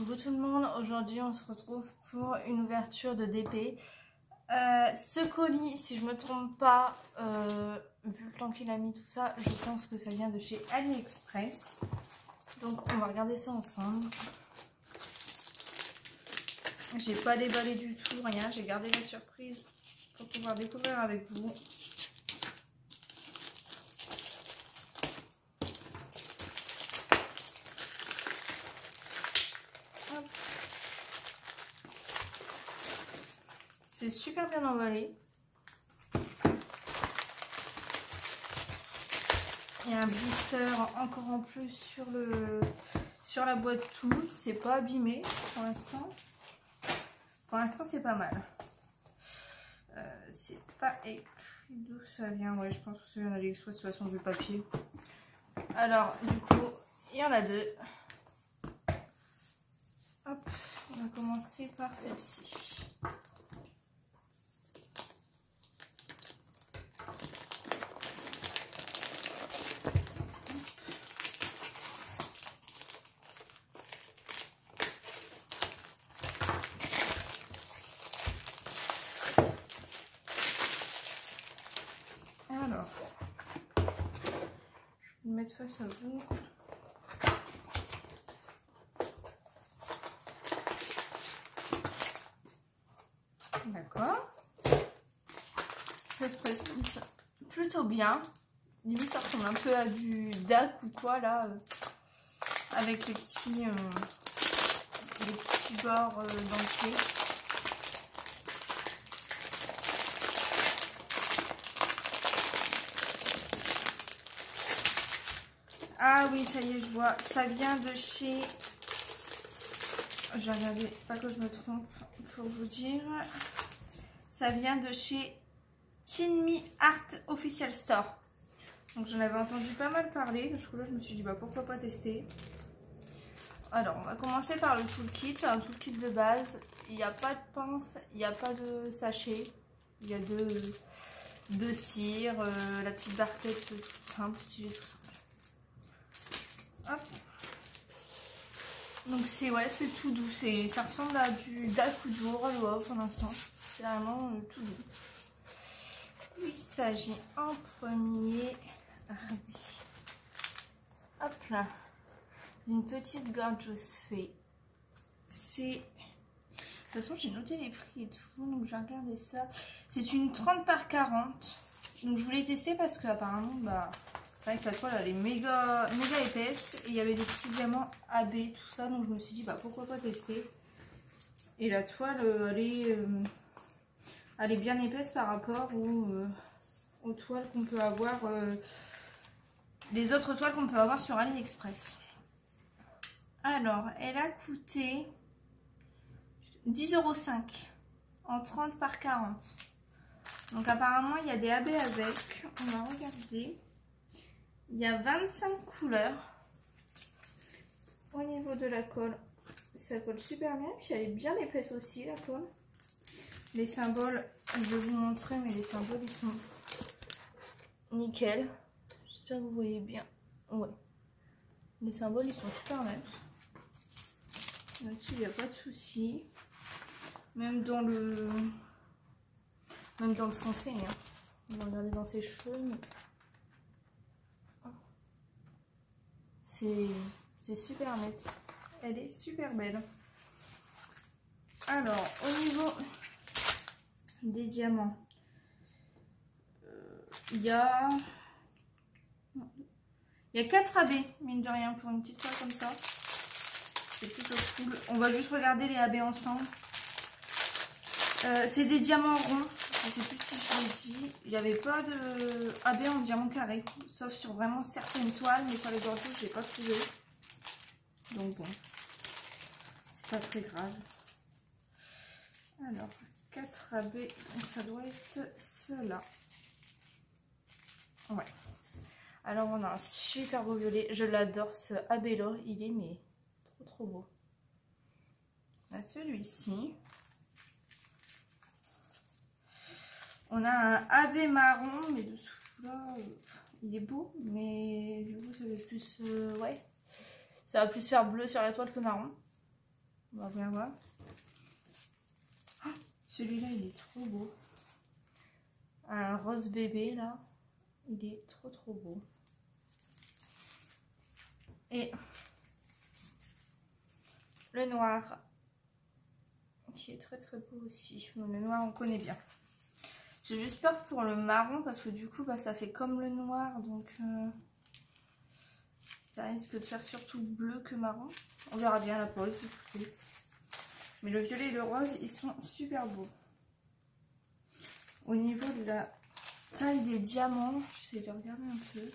Coucou tout le monde, aujourd'hui on se retrouve pour une ouverture de DP. Ce colis, si je me trompe pas, vu le temps qu'il a mis tout ça, je pense que ça vient de chez AliExpress. Donc on va regarder ça ensemble. J'ai pas déballé du tout, rien, j'ai gardé la surprise pour pouvoir découvrir avec vous. C'est super bien emballé. Il y a un blister encore en plus sur la boîte tout. C'est pas abîmé pour l'instant. Pour l'instant, c'est pas mal. C'est pas écrit d'où ça vient. Ouais, je pense que ça vient d'AliExpress de toute façon, vu le papier. Alors, du coup, il y en a deux. Hop, on va commencer par celle-ci. Alors, je vais me mettre face à vous. D'accord. Ça se présente plutôt bien. Limite, ça ressemble un peu à du DAC ou quoi là, avec les petits bords dentés. Ah oui, ça y est, je vois. Ça vient de chez... Je vais regarder, pas que je me trompe pour vous dire. Ça vient de chez Teen Me Art Official Store. Donc j'en avais entendu pas mal parler. Du coup là, je me suis dit, bah pourquoi pas tester. Alors, on va commencer par le toolkit. C'est un toolkit de base. Il n'y a pas de pince, il n'y a pas de sachet. Il y a deux cires, la petite barquette tout simple, stylé tout simple. Hop. Donc c'est tout doux, ça ressemble à du DAC ou du Oral pour l'instant. C'est vraiment tout doux. Il s'agit en premier, hop là, d'une petite Gorgeous Fée. C'est, de toute façon j'ai noté les prix et tout, donc je vais regarder ça. C'est une 30 par 40. Donc je voulais tester parce que apparemment bah c'est vrai que la toile elle est méga épaisse et il y avait des petits diamants AB tout ça, donc je me suis dit bah pourquoi pas tester. Et la toile elle est bien épaisse par rapport aux toiles qu'on peut avoir, les autres toiles qu'on peut avoir sur AliExpress. Alors elle a coûté 10,05 € en 30 par 40. Donc apparemment il y a des AB avec, on va regarder. Il y a 25 couleurs. Au niveau de la colle, ça colle super bien. Puis elle est bien épaisse aussi, la colle. Les symboles, je vais vous montrer, mais les symboles, ils sont nickel. J'espère que vous voyez bien. Ouais. Les symboles, ils sont super nets. Là-dessus, il n'y a pas de souci. Même dans le foncé. Hein. On va regarder dans ses cheveux. Mais... c'est super net. Elle est super belle. Alors, au niveau des diamants, il y a 4 AB, mine de rien, pour une petite toile comme ça. C'est plutôt cool. On va juste regarder les AB ensemble. C'est des diamants ronds. Je ne sais plus si je l'ai dit. Il n'y avait pas de AB en diamant carré. Sauf sur vraiment certaines toiles. Mais sur les gorgeous, je n'ai pas trouvé. Donc bon. C'est pas très grave. Alors, 4 AB. Donc ça doit être cela. Ouais. Alors on a un super beau violet. Je l'adore ce AB là. Il est mais trop beau. On a celui-ci. On a un AB marron, mais dessous là, il est beau, mais du coup ça va plus, ouais, ça va plus faire bleu sur la toile que marron. On va bien voir. Oh, celui-là, il est trop beau. Un rose bébé, là. Il est trop beau. Et le noir, qui est très beau aussi. Bon, le noir, on connaît bien. J'ai juste peur pour le marron, parce que du coup, bah, ça fait comme le noir. Donc, ça risque de faire surtout bleu que marron. On verra bien la pose. Mais le violet et le rose, ils sont super beaux. Au niveau de la taille des diamants, j'essaie de regarder un peu.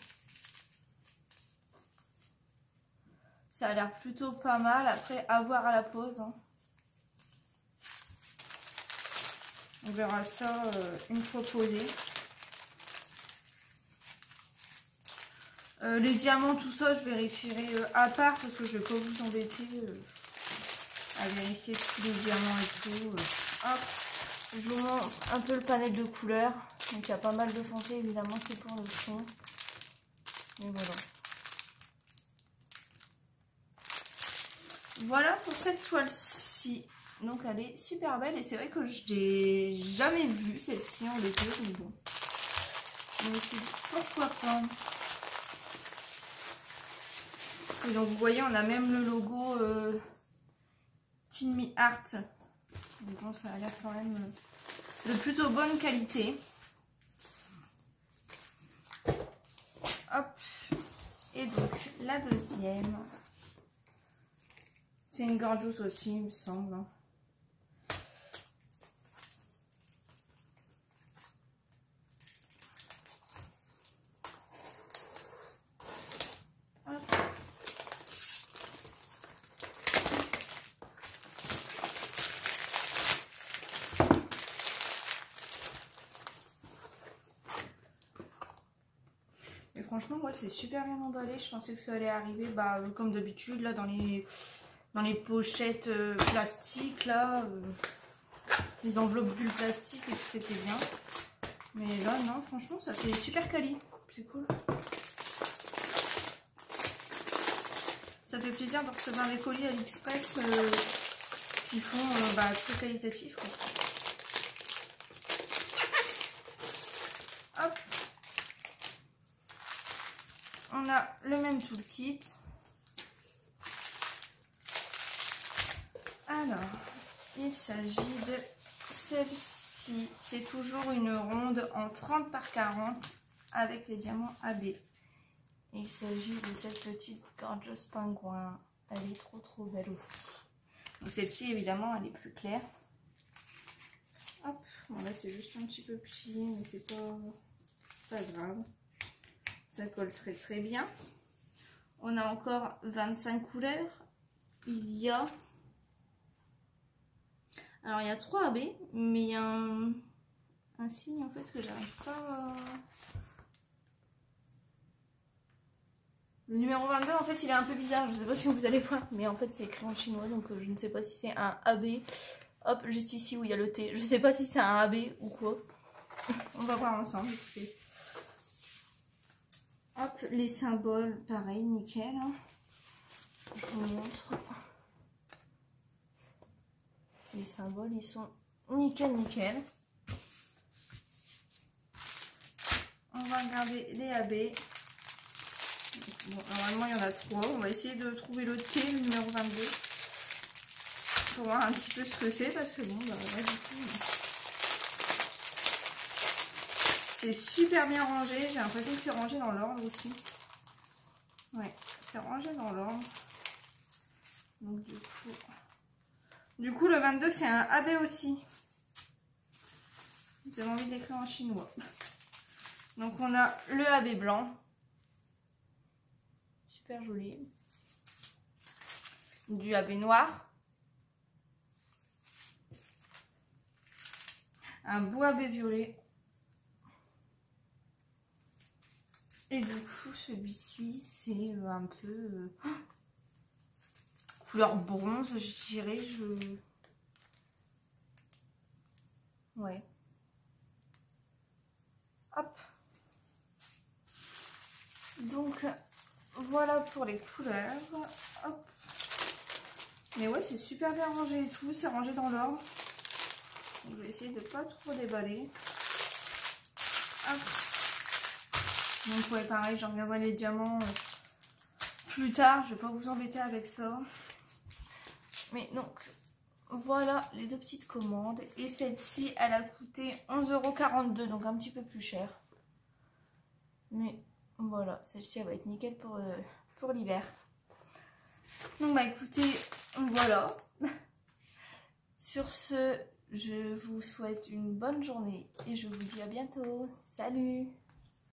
Ça a l'air plutôt pas mal. Après, à voir à la pose. Hein. On verra ça une fois posé. Les diamants, tout ça, je vérifierai à part parce que je vais pas vous embêter à vérifier tous les diamants et tout. Hop. Je vous montre un peu le panel de couleurs. Donc il y a pas mal de foncé, évidemment, c'est pour le fond. Et voilà. Voilà pour cette toile-ci. Donc elle est super belle et c'est vrai que je l'ai jamais vue celle-ci en été. Mais bon. Je me suis dit pourquoi pas. Et donc vous voyez, on a même le logo Teen Me Art. Donc bon, ça a l'air quand même de plutôt bonne qualité. Hop. Et donc la deuxième. C'est une gorgeous aussi, il me semble. Hop. Et franchement, moi, c'est super bien emballé. Je pensais que ça allait arriver, bah, comme d'habitude, là, dans les pochettes plastiques, là. Les enveloppes bulles plastiques, et tout, c'était bien. Mais là, non, franchement, ça fait super quali. C'est cool. Ça fait plaisir de recevoir des colis AliExpress qui font bah, très qualitatif. Quoi. Hop. On a le même toolkit. Alors, il s'agit de celle-ci. C'est toujours une ronde en 30 par 40 avec les diamants AB. Et il s'agit de cette petite gorgeous pingouin. Elle est trop belle aussi. Donc celle-ci, évidemment, elle est plus claire. Hop, bon là c'est juste un petit peu plié, mais c'est pas grave. Ça colle très bien. On a encore 25 couleurs. Il y a... Alors il y a 3 AB, mais il y a un signe en fait que j'arrive pas à... Le numéro 22 en fait il est un peu bizarre, je sais pas si vous allez voir, mais en fait c'est écrit en chinois donc je ne sais pas si c'est un AB. Hop, juste ici où il y a le T, je sais pas si c'est un AB ou quoi. On va voir ensemble, écoutez. Hop, les symboles, pareil, nickel. Je vous montre. Les symboles, ils sont nickel. On va regarder les AB. Bon, normalement, il y en a 3. On va essayer de trouver le T, le numéro 22. Pour voir un petit peu ce que c'est, parce que bon, bah, ouais, du coup... C'est super bien rangé. J'ai l'impression que c'est rangé dans l'ordre aussi. Ouais, c'est rangé dans l'ordre. Donc du coup, le 22, c'est un AB aussi. Vous avez envie de l'écrire en chinois. Donc, on a le AB blanc. Super joli. Du AB noir. Un beau AB violet. Et du coup, celui-ci, c'est un peu... couleur bronze, je dirais. Ouais. Hop. Donc, voilà pour les couleurs. Hop. Mais ouais, c'est super bien rangé et tout, c'est rangé dans l'ordre. Donc je vais essayer de pas trop déballer. Hop. Donc ouais, pareil, j'en reviendrai les diamants plus tard. Je vais pas vous embêter avec ça. Mais donc, voilà les deux petites commandes. Et celle-ci, elle a coûté 11,42 €, donc un petit peu plus cher. Mais voilà, celle-ci, elle va être nickel pour l'hiver. Donc bah écoutez, voilà. Sur ce, je vous souhaite une bonne journée et je vous dis à bientôt. Salut!